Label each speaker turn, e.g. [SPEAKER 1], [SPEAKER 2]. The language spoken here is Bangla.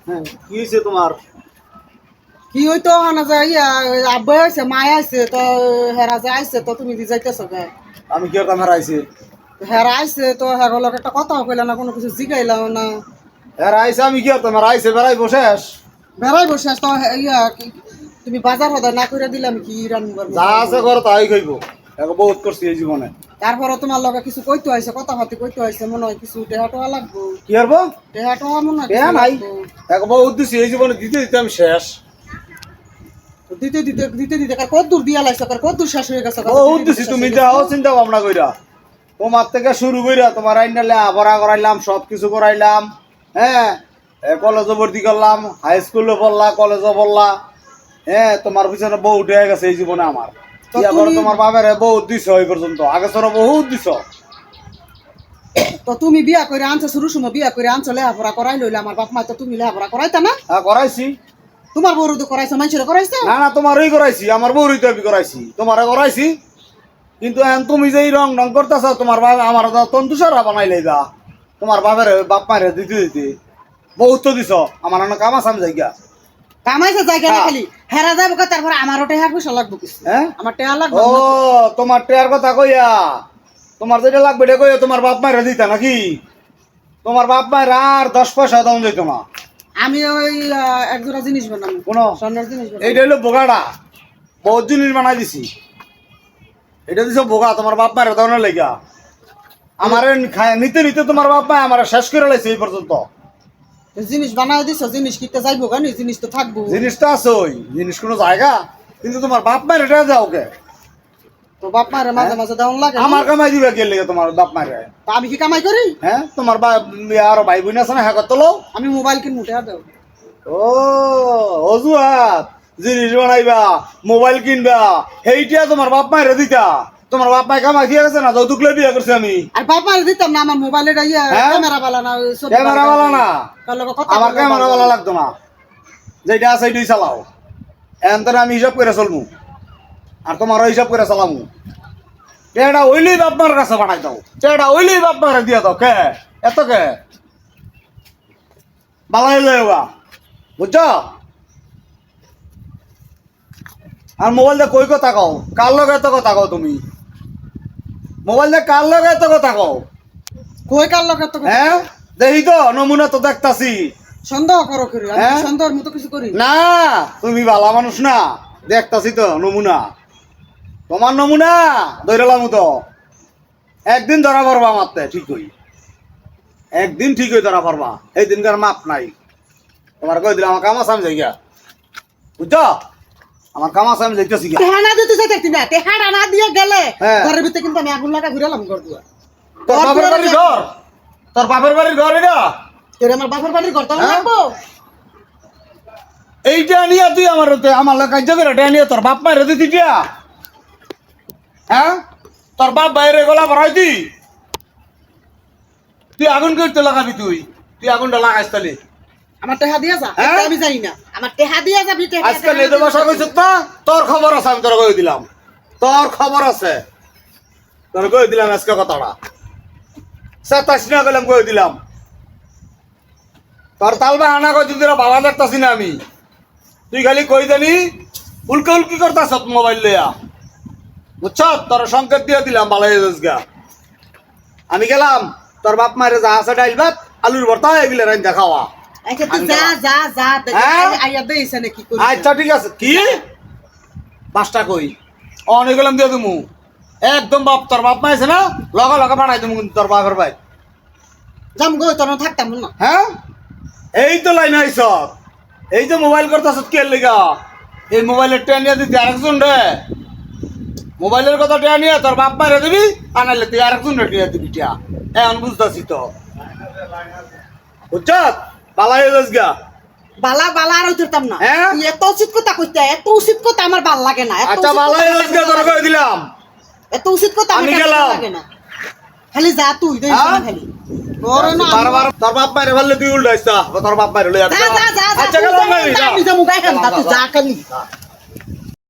[SPEAKER 1] হ্যাঁ, কি হয়েছে তোমার?
[SPEAKER 2] কি হইতো না যাই আব্বা আছে মায় আছে তো হেরা যে আইছে তো তুমি দি যাইতেছ গে
[SPEAKER 1] আমি কি করতাম হারাইছি?
[SPEAKER 2] হেরা আইছে তো হেরো লোক একটা কথা কইলা না কোনো কিছু জিগাইলাম না
[SPEAKER 1] হারাইছে আমি কি করতাম? হারাইছে বেড়াই বসে
[SPEAKER 2] বেড়াই বসে আস তো তুমি বাজার হদা না করে দিলাম কি রান্নার
[SPEAKER 1] যা আছে ঘর তাই খাইব। এখন বহুত করছি এই জীবনে।
[SPEAKER 2] তারপরে তোমার লগে কিছু কইতে হইছে কথা হাতে কইতে হইছে মনে হয় কিছু টেহা টোয়া লাগবো
[SPEAKER 1] কি করবো?
[SPEAKER 2] টেহা টোয়া মনে হয়
[SPEAKER 1] টেহা
[SPEAKER 2] কিছু
[SPEAKER 1] নাই।
[SPEAKER 2] লাগবো।
[SPEAKER 1] এখন বহুত দিছি এই জীবনে দিতে দিতে আমি শেষ।
[SPEAKER 2] তো দিতে দিতে দিতে দিতে কত দূর দিয়া লাইছ কত দূর শেষ হয়ে গেছে
[SPEAKER 1] বহুত দিছি, তুমি যাও চিন্তা ভাবনা কইরা। তোমার থেকে শুরু কইরা তোমার আইনালে আবরা করাইলাম, সব কিছু করাইলাম। হ্যাঁ, কলেজে ভর্তি করলাম, হাই স্কুলে পড়লা, কলেজে পড়লা। হ্যাঁ, তোমার পিছনে বউ উঠে গেছে এই জীবনে আমার। তোমার বাবার বহুত দিছ এই পর্যন্ত, আগে তোর বহুত দিছ।
[SPEAKER 2] তো তুমি বিয়া করে আনছো শুরু সময় বিয়া করে আনছো লেহাপড়া করাই লইলে আমার বাপ মা তো তুমি লেহাপড়া করাইতা না?
[SPEAKER 1] হ্যাঁ করাইছি।
[SPEAKER 2] তোমার বউর তো করাইছো মানুষের করাইছো
[SPEAKER 1] না না, তোমারই করাইছি, আমার বউরই তো আমি করাইছি, তোমারে করাইছি। কিন্তু এখন তুমি যে রং রং করতেছ, তোমার বাবা আমার তন্তুসারা বানাইলে যা তোমার বাবার বাপ মায়ের দিতে দিতে বহুত তো দিছ। আমার অনেক কাম আছে, আমি যাই গা।
[SPEAKER 2] কামাইছে জায়গা না খালি হেরা যাবো তারপর আমারও টেহা পয়সা লাগবো কিছু
[SPEAKER 1] হ্যাঁ,
[SPEAKER 2] আমার টেহা লাগবে
[SPEAKER 1] ও তোমার টেয়ার কথা কইয়া, তোমার যেটা লাগবে এটা কইয়া তোমার বাপ মায়ের দিতা নাকি? তোমার বাপ মায়ের আর 10 পয়সা দাম যাইতো না।
[SPEAKER 2] আমি ওই এক জোড়া জিনিস বানাবো
[SPEAKER 1] কোন
[SPEAKER 2] স্বর্ণের জিনিস বানাবো
[SPEAKER 1] এইটা হলো বোগাটা, বহুত জিনিস বানাই দিছি। এটা দিছ বোগা তোমার বাপ মায়ের দাও না লেগা। আমার নিতে নিতে তোমার বাপ মা আমার শেষ করে লাইছে এই পর্যন্ত।
[SPEAKER 2] জিনিস বানাই দিছো জিনিস কিনতে যাইবো কেন জিনিস তো থাকবো
[SPEAKER 1] জিনিসটা আছে, ওই জিনিস কোনো জায়গা, কিন্তু তোমার বাপ মায়ের এটা যাও কে?
[SPEAKER 2] তো বাপ মায়ের মাঝে মাঝে দেওয়ান লাগে
[SPEAKER 1] আমার কামাই দিবে কে লেগে তোমার বাপ মায়ের?
[SPEAKER 2] তো আমি কি কামাই করি?
[SPEAKER 1] হ্যাঁ, তোমার আরো ভাই বোন আছে না, হ্যাঁ কত লো?
[SPEAKER 2] আমি মোবাইল কিনবো টেহা দাও
[SPEAKER 1] ও অজুহাত, জিনিস বানাইবা, মোবাইল কিনবা, সেইটা তোমার বাপ মায়ের দিতা। তোমার বাপ মায় কামাই দিয়ে গেছে না, যৌতুক লই বিয়া করছি আমি।
[SPEAKER 2] আর বাপ মায়ের দিতাম না আমার মোবাইলের ক্যামেরা বালা না
[SPEAKER 1] ক্যামেরা বালা না, আমার ক্যামেরা বালা লাগতো না, যেটা আছে এইটাই চালাও। এখন তো আমি হিসাব করে চলমু, আর তোমারও হিসাব করে চালামু। টেটা ওইলেই বাপ মার কাছে বানাই দাও, টেটা ওইলেই বাপ মারে দিয়া দাও। কে এত কে বালাই লইবা, বুঝছো? আর মোবাইল দিয়ে কই কথা কও, কার লগে এত কথা কও তুমি? মোবাইল দিয়ে কার লগে এত কথা কও?
[SPEAKER 2] কই কার লোক এত
[SPEAKER 1] হ্যাঁ, দেখি তো নমুনা তো দেখতাছি।
[SPEAKER 2] সন্দেহ করো করি আমি
[SPEAKER 1] হ্যাঁ?
[SPEAKER 2] সন্দেহের মতো কিছু করি
[SPEAKER 1] না, তুমি ভালো মানুষ না, দেখতাছি তো নমুনা। তোমার নমুনা ধরলাম তো, একদিন ধরা পড়বা মারতে ঠিকই, একদিন ঠিকই ধরা পড়বা। এই দিনকার মাপ নাই। তোমার কই দিলাম আমার কাম আছে, আমি যাই গা, বুঝছো? আমার কাম আছে, আমি যাইতেছি গা।
[SPEAKER 2] টেহা না দিতে চাইতে না টেহা না দিয়ে গেলে
[SPEAKER 1] হ্যাঁ।
[SPEAKER 2] ঘরের ভিতরে কিন্তু আমি আগুন লাগা ঘুরালাম ঘর দুয়া
[SPEAKER 1] তোর বাপের বাড়ির ঘর, তোর বাপের বাড়ির ঘর এটা?
[SPEAKER 2] তোর আমার বাপের বাড়ির ঘর তো
[SPEAKER 1] হ্যাঁ?
[SPEAKER 2] লাগবো
[SPEAKER 1] এইটা নিয়ে তুই আমার কার্য করে এটা নিয়ে তোর বাপ মায়ের দিতি দিয়া? হ্যাঁ, তোর বাপ বাইরে গলা ভরাই তুই আগুন করতে লাগাবি, তুই আগুনটা লাগাইস তাহলে।
[SPEAKER 2] আমার টেহা দিয়ে যা
[SPEAKER 1] হ্যাঁ?
[SPEAKER 2] আমি জানি না আমার টেহা দিয়ে যাবি টেহা
[SPEAKER 1] আজকে লেদে বসা কইছিস না, তোর খবর আছে, আমি তোর কই দিলাম, তোর খবর আছে, তোর কই দিলাম আজকে কথাটা। সাতাশ না গেলাম কই দিলাম, তোর তালবা আনা কই দিন বাবা দেখতাছি না আমি। তুই খালি কই জানি উল্কা উল্কি করতাস মোবাইল লইয়া, বুঝছ? তোর সংকেত দিয়ে দিলাম বালাই গা। আমি গেলাম, তোর বাপ মায়ের যা আছে ডাইল ভাত আলুর ভর্তা এগুলো রাইন দেখাওয়া।
[SPEAKER 2] আচ্ছা তুই যা যা যা
[SPEAKER 1] হ্যাঁ?
[SPEAKER 2] আইয়া দেইছে নাকি করি
[SPEAKER 1] আচ্ছা ঠিক আছে, কি পাঁচটা কই অনেক গেলাম দিয়ে তুমি একদম বাপ, তোর বাপ মা আছে না, লগা লগা বানাই তুমি কিন্তু তোর বাপের ভাই।
[SPEAKER 2] যাম গো তোর থাকতাম না
[SPEAKER 1] হ্যাঁ, এই তো লাইন আইস, এই যে মোবাইল করতেছ কে লেগা? এই মোবাইলের টেন নিয়ে দিতে আরেকজন রে, মোবাইলের কথা টেয়া নিয়ে তোর বাপ মারে দিবি, আনাইলে তুই আরেকজন রে টেয়া দিবি। টিয়া এখন বুঝতেছি তো, বুঝছ? পালাই গা
[SPEAKER 2] বালা বালা আর উঠতাম না
[SPEAKER 1] হ্যাঁ?
[SPEAKER 2] তুই এত উচিত কথা কইতে এত উচিত কথা আমার ভাল লাগে না
[SPEAKER 1] আচ্ছা পালাই গা তোর কই দিলাম।
[SPEAKER 2] এত উচিত কথা
[SPEAKER 1] আমি
[SPEAKER 2] আমার
[SPEAKER 1] গেলাম।
[SPEAKER 2] লাগে না খালি যা তুই দেইছ
[SPEAKER 1] হ্যাঁ?
[SPEAKER 2] খালি তোর না
[SPEAKER 1] বারবার তোর বাপ মারে বললে তুই উল্টাইস, তোর বাপ মারে লইয়া
[SPEAKER 2] যা যা যা
[SPEAKER 1] আচ্ছা গেলাম
[SPEAKER 2] আমি যা মুগাই খান তুই যা খালি